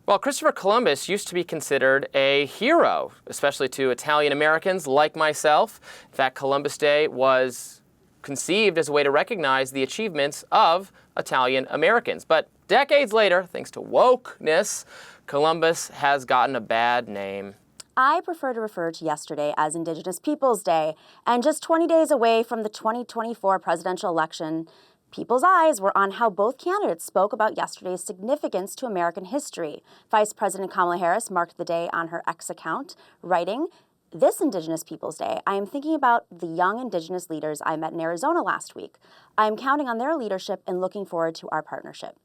Well, Christopher Columbus used to be considered a hero, especially to Italian Americans like myself. In fact, Columbus Day was conceived as a way to recognize the achievements of Italian Americans. But decades later, thanks to wokeness, Columbus has gotten a bad name. I prefer to refer to yesterday as Indigenous Peoples Day, and just 20 days away from the 2024 presidential election, people's eyes were on how both candidates spoke about yesterday's significance to American history. Vice President Kamala Harris marked the day on her X account, writing, "This Indigenous Peoples Day, I am thinking about the young Indigenous leaders I met in Arizona last week. I am counting on their leadership and looking forward to our partnership."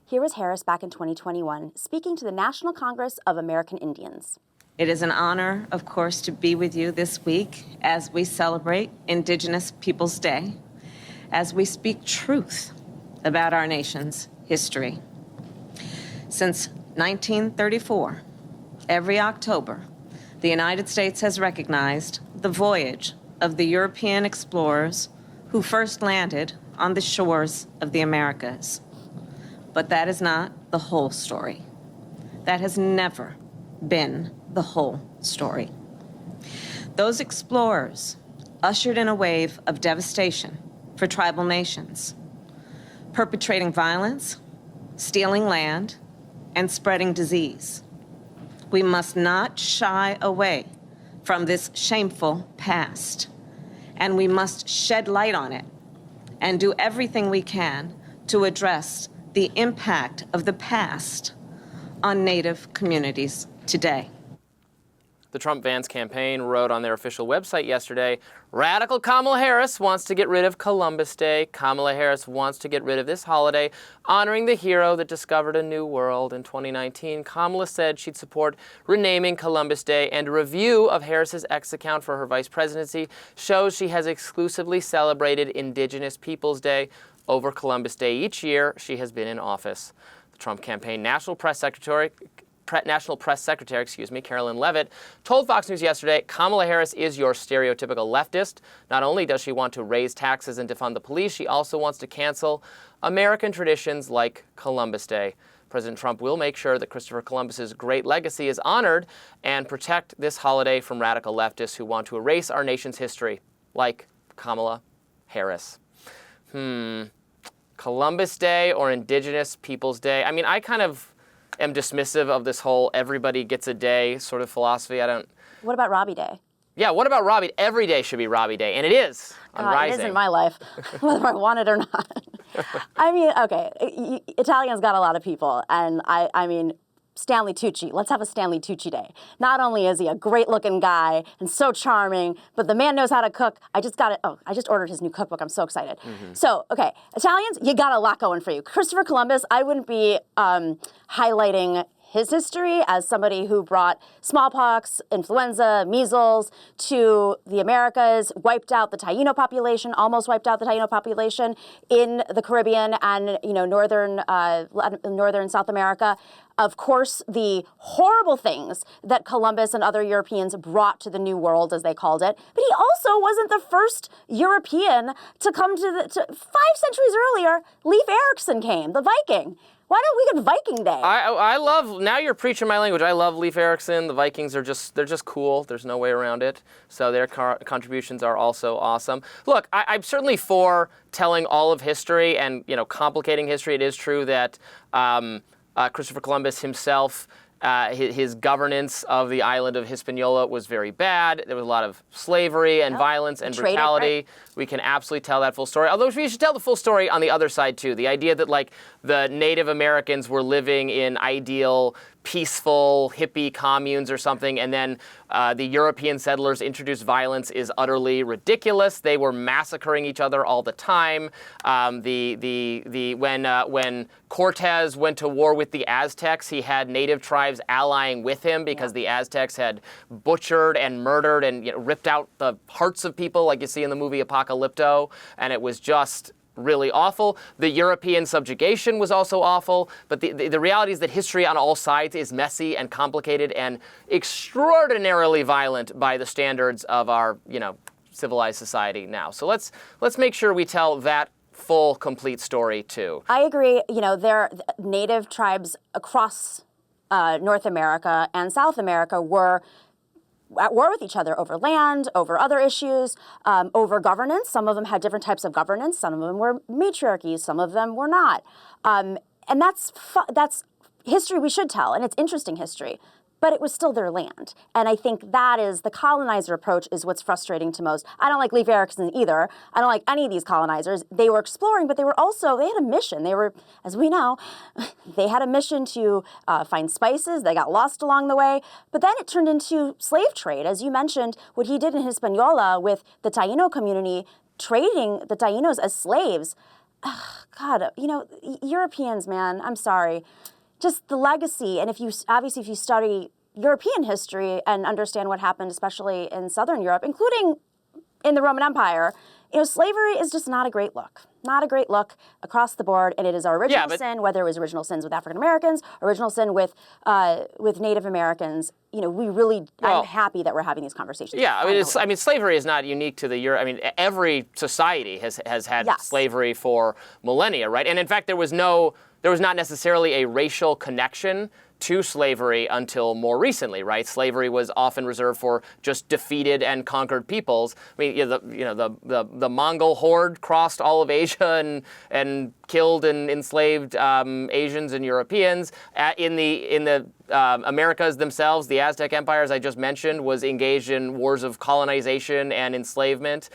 Here was Harris back in 2021, speaking to the National Congress of American Indians. It is an honor, of course, to be with you this week as we celebrate Indigenous Peoples Day, as we speak truth about our nation's history. Since 1934, every October, the United States has recognized the voyage of the European explorers who first landed on the shores of the Americas. But that is not the whole story. That has never been the whole story. Those explorers ushered in a wave of devastation for tribal nations, perpetrating violence, stealing land, and spreading disease. We must not shy away from this shameful past, and we must shed light on it and do everything we can to address the impact of the past on Native communities today. The Trump-Vance campaign wrote on their official website yesterday, "Radical Kamala Harris wants to get rid of Columbus Day. Kamala Harris wants to get rid of this holiday, honoring the hero that discovered a new world in 2019. Kamala said she'd support renaming Columbus Day, and a review of Harris's X account for her vice presidency shows she has exclusively celebrated Indigenous Peoples Day over Columbus Day each year she has been in office." The Trump campaign National Press Secretary, Carolyn Levitt, told Fox News yesterday, "Kamala Harris is your stereotypical leftist. Not only does she want to raise taxes and defund the police, she also wants to cancel American traditions like Columbus Day." President Trump will make sure that Christopher Columbus's great legacy is honored and protect this holiday from radical leftists who want to erase our nation's history, like Kamala Harris. Columbus Day or Indigenous Peoples Day? I mean, I kind of am dismissive of this whole everybody gets a day sort of philosophy. What about Robby Day? Yeah, what about Robby? Every day should be Robby Day, and it is on Rising. It is in my life, whether I want it or not. I mean, okay, Italians got a lot of people, and I mean, Stanley Tucci. Let's have a Stanley Tucci Day. Not only is he a great-looking guy and so charming, but the man knows how to cook. I just ordered his new cookbook. I'm so excited. So, okay, Italians, you got a lot going for you. Christopher Columbus, I wouldn't be highlighting his history as somebody who brought smallpox, influenza, measles to the Americas, wiped out the Taino population, almost wiped out the Taino population in the Caribbean and northern South America. Of course, the horrible things that Columbus and other Europeans brought to the New World, as they called it. But he also wasn't the first European to come to 5 centuries earlier. Leif Erikson came, the Viking. Why don't we get Viking Day? I love, now you're preaching my language. I love Leif Erikson. The Vikings they're just cool. There's no way around it. So their contributions are also awesome. Look, I'm certainly for telling all of history and, complicating history. It is true that Christopher Columbus himself, his governance of the island of Hispaniola was very bad. There was a lot of slavery and violence and brutality. Right. We can absolutely tell that full story. Although we should tell the full story on the other side, too. The idea that, the Native Americans were living in ideal, peaceful, hippie communes or something, and then the European settlers introduced violence is utterly ridiculous. They were massacring each other all the time. When Cortez went to war with the Aztecs, he had native tribes allying with him because the Aztecs had butchered and murdered and ripped out the hearts of people, like you see in the movie Apocalypto, and it was just really awful. The European subjugation was also awful, but the reality is that history on all sides is messy and complicated and extraordinarily violent by the standards of our, civilized society now. So let's make sure we tell that full, complete story too. I agree. There are native tribes across North America and South America were at war with each other over land, over other issues, over governance. Some of them had different types of governance. Some of them were matriarchies. Some of them were not. And that's history we should tell, and it's interesting history. But it was still their land. And I think that is, the colonizer approach is what's frustrating to most. I don't like Leif Erikson either. I don't like any of these colonizers. They were exploring, but they had a mission. They were, as we know, they had a mission to find spices. They got lost along the way. But then it turned into slave trade. As you mentioned, what he did in Hispaniola with the Taino community, trading the Tainos as slaves. God, Europeans, man, I'm sorry. Just the legacy, and if you study European history and understand what happened, especially in Southern Europe, including in the Roman Empire, slavery is just not a great look. Not a great look across the board, and it is our original sin, whether it was original sins with African Americans, original sin with Native Americans. I'm happy that we're having these conversations. Yeah, slavery is not unique to the Europe. Every society has had slavery for millennia, right? And in fact, there was not necessarily a racial connection to slavery until more recently, right? Slavery was often reserved for just defeated and conquered peoples. The Mongol horde crossed all of Asia and killed and enslaved Asians and Europeans. In the Americas themselves, the Aztec Empire, as I just mentioned, was engaged in wars of colonization and enslavement.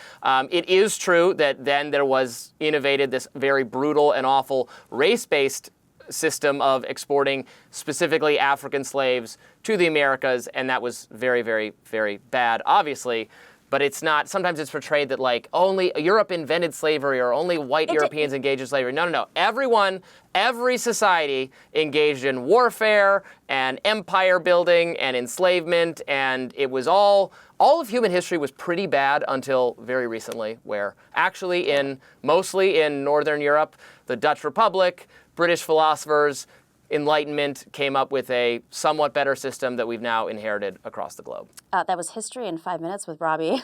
It is true that then there was innovated this very brutal and awful race-based system of exporting specifically African slaves to the Americas, and that was very, very, very bad, obviously. But it's not, sometimes it's portrayed that only Europe invented slavery or only white Europeans engaged in slavery. No. Every society engaged in warfare and empire building and enslavement, and it was all of human history was pretty bad until very recently, where actually mostly in Northern Europe, the Dutch Republic, British philosophers, Enlightenment came up with a somewhat better system that we've now inherited across the globe. That was History in 5 minutes with Robby.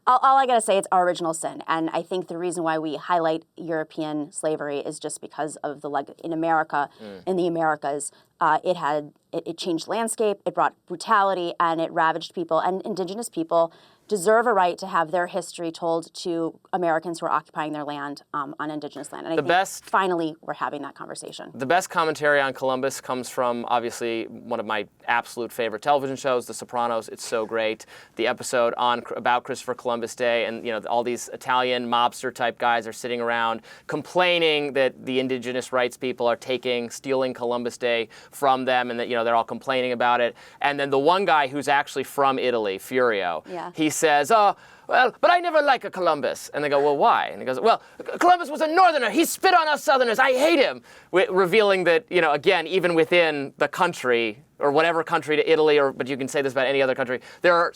all I gotta say, it's our original sin. And I think the reason why we highlight European slavery is just because of in America, in the Americas, it changed landscape, it brought brutality, and it ravaged people. And Indigenous people deserve a right to have their history told to Americans who are occupying their land on Indigenous land. And I think finally we're having that conversation. The best commentary on Columbus comes from, obviously, one of my absolute favorite television shows, The Sopranos. It's so great. The episode about Christopher Columbus Day, and all these Italian mobster-type guys are sitting around complaining that the indigenous rights people are stealing Columbus Day from them, and that they're all complaining about it. And then the one guy who's actually from Italy, Furio, he says, well, but I never liked Columbus. And they go, well, why? And he goes, well, Columbus was a northerner. He spit on us southerners. I hate him. Revealing that, again, even within the country, or whatever country to Italy, but you can say this about any other country, there are,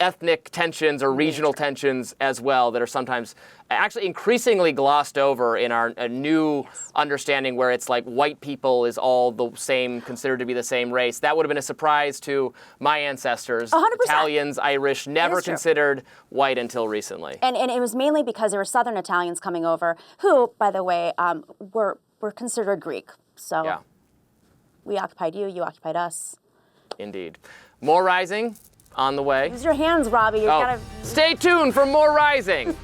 ethnic tensions or regional tensions as well that are sometimes actually increasingly glossed over in our new understanding, where it's like white people is all the same, considered to be the same race. That would have been a surprise to my ancestors. 100%. Italians, Irish, never considered white until recently. And it was mainly because there were Southern Italians coming over who, by the way, were considered Greek. So we occupied you, you occupied us. Indeed. More Rising on the way. Use your hands, Robby. You gotta stay tuned for more Rising.